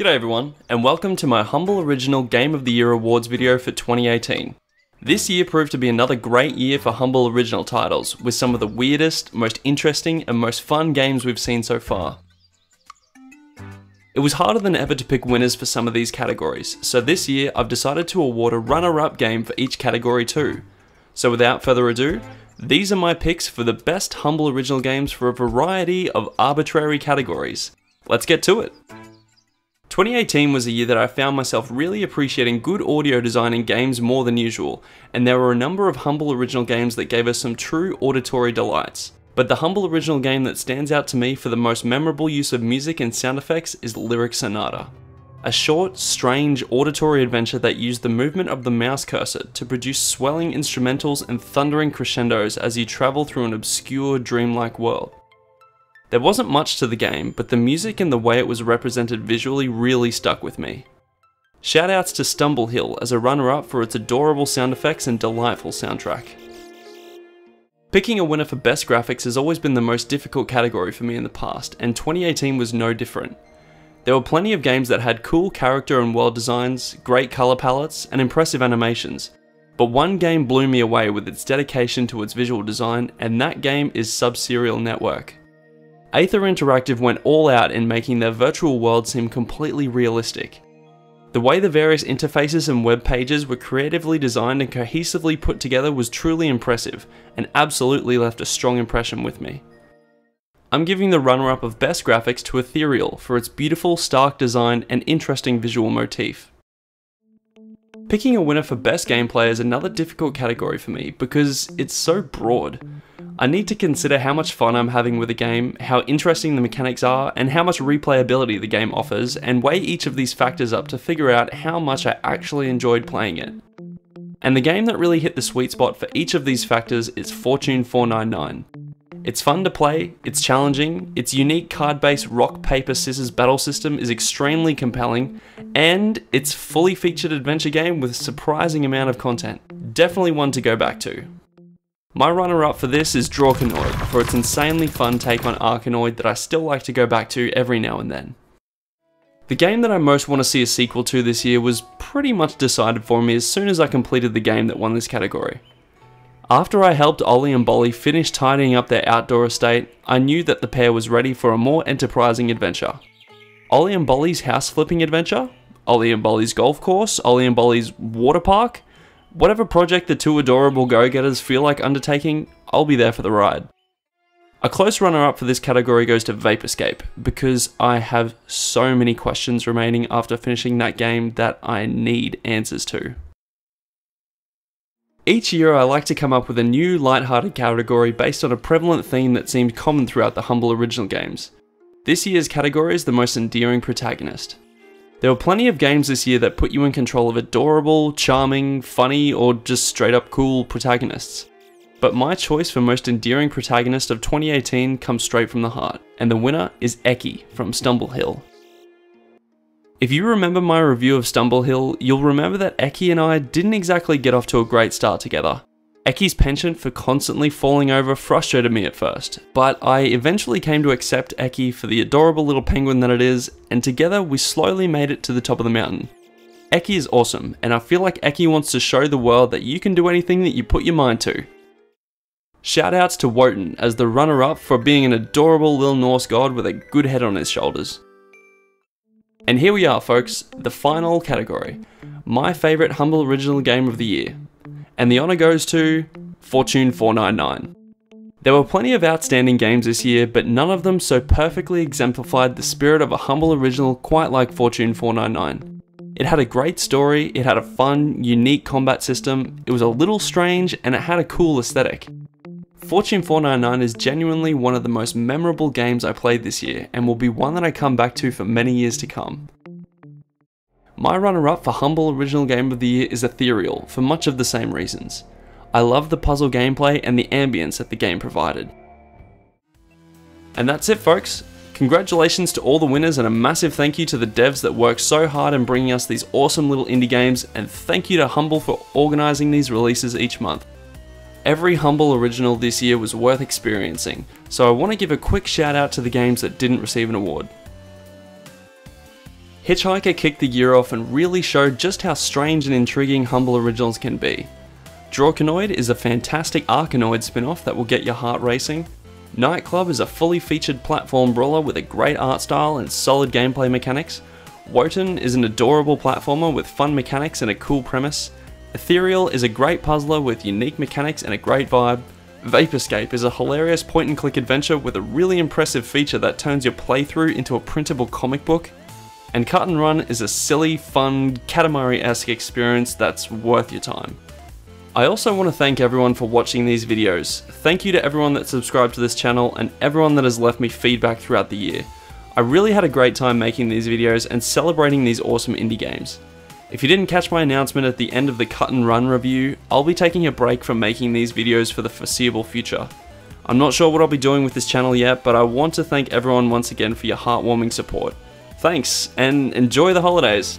G'day everyone, and welcome to my humble original Game of the Year Awards video for 2018. This year proved to be another great year for humble original titles, with some of the weirdest, most interesting, and most fun games we've seen so far. It was harder than ever to pick winners for some of these categories, so this year I've decided to award a runner-up game for each category too. So without further ado, these are my picks for the best humble original games for a variety of arbitrary categories. Let's get to it! 2018 was a year that I found myself really appreciating good audio design in games more than usual, and there were a number of humble original games that gave us some true auditory delights. But the humble original game that stands out to me for the most memorable use of music and sound effects is Lyric Sonata. A short, strange auditory adventure that used the movement of the mouse cursor to produce swelling instrumentals and thundering crescendos as you travel through an obscure, dreamlike world. There wasn't much to the game, but the music and the way it was represented visually really stuck with me. Shoutouts to Stumble Hill as a runner-up for its adorable sound effects and delightful soundtrack. Picking a winner for best graphics has always been the most difficult category for me in the past, and 2018 was no different. There were plenty of games that had cool character and world designs, great colour palettes, and impressive animations. But one game blew me away with its dedication to its visual design, and that game is Sub-Serial Network. Aether Interactive went all out in making their virtual world seem completely realistic. The way the various interfaces and web pages were creatively designed and cohesively put together was truly impressive, and absolutely left a strong impression with me. I'm giving the runner-up of best graphics to Ethereal for its beautiful, stark design and interesting visual motif. Picking a winner for best gameplay is another difficult category for me because it's so broad. I need to consider how much fun I'm having with a game, how interesting the mechanics are, and how much replayability the game offers, and weigh each of these factors up to figure out how much I actually enjoyed playing it. And the game that really hit the sweet spot for each of these factors is Fortune 499. It's fun to play, it's challenging, its unique card-based rock, paper, scissors battle system is extremely compelling, and it's a fully featured adventure game with a surprising amount of content. Definitely one to go back to. My runner-up for this is Drawkanoid, for its insanely fun take on Arkanoid that I still like to go back to every now and then. The game that I most want to see a sequel to this year was pretty much decided for me as soon as I completed the game that won this category. After I helped Ollie and Bolly finish tidying up their outdoor estate, I knew that the pair was ready for a more enterprising adventure. Ollie and Bolly's house flipping adventure, Ollie and Bolly's golf course, Ollie and Bolly's water park. Whatever project the two adorable go-getters feel like undertaking, I'll be there for the ride. A close runner-up for this category goes to Vaporscape, because I have so many questions remaining after finishing that game that I need answers to. Each year I like to come up with a new light-hearted category based on a prevalent theme that seemed common throughout the humble original games. This year's category is the most endearing protagonist. There were plenty of games this year that put you in control of adorable, charming, funny, or just straight up cool protagonists. But my choice for most endearing protagonist of 2018 comes straight from the heart, and the winner is Eki from Stumble Hill. If you remember my review of Stumble Hill, you'll remember that Eki and I didn't exactly get off to a great start together. Eki's penchant for constantly falling over frustrated me at first, but I eventually came to accept Eki for the adorable little penguin that it is, and together we slowly made it to the top of the mountain. Eki is awesome, and I feel like Eki wants to show the world that you can do anything that you put your mind to. Shoutouts to Wotan as the runner-up for being an adorable little Norse god with a good head on his shoulders. And here we are folks, the final category, my favourite humble original game of the year. And the honour goes to Fortune 499. There were plenty of outstanding games this year, but none of them so perfectly exemplified the spirit of a humble original quite like Fortune 499. It had a great story, it had a fun, unique combat system, it was a little strange, and it had a cool aesthetic. Fortune 499 is genuinely one of the most memorable games I played this year, and will be one that I come back to for many years to come. My runner-up for humble original game of the year is Ethereal, for much of the same reasons. I love the puzzle gameplay and the ambience that the game provided. And that's it folks. Congratulations to all the winners and a massive thank you to the devs that worked so hard in bringing us these awesome little indie games, and thank you to Humble for organising these releases each month. Every humble original this year was worth experiencing, so I want to give a quick shout out to the games that didn't receive an award. Hitchhiker kicked the year off and really showed just how strange and intriguing Humble Originals can be. Drawkanoid is a fantastic Arkanoid spin-off that will get your heart racing. Nightclub is a fully featured platform brawler with a great art style and solid gameplay mechanics. Wotan is an adorable platformer with fun mechanics and a cool premise. Ethereal is a great puzzler with unique mechanics and a great vibe. Vaporscape is a hilarious point-and-click adventure with a really impressive feature that turns your playthrough into a printable comic book. And Cut and Run is a silly, fun, Katamari-esque experience that's worth your time. I also want to thank everyone for watching these videos. Thank you to everyone that subscribed to this channel and everyone that has left me feedback throughout the year. I really had a great time making these videos and celebrating these awesome indie games. If you didn't catch my announcement at the end of the Cut and Run review, I'll be taking a break from making these videos for the foreseeable future. I'm not sure what I'll be doing with this channel yet, but I want to thank everyone once again for your heartwarming support. Thanks, and enjoy the holidays!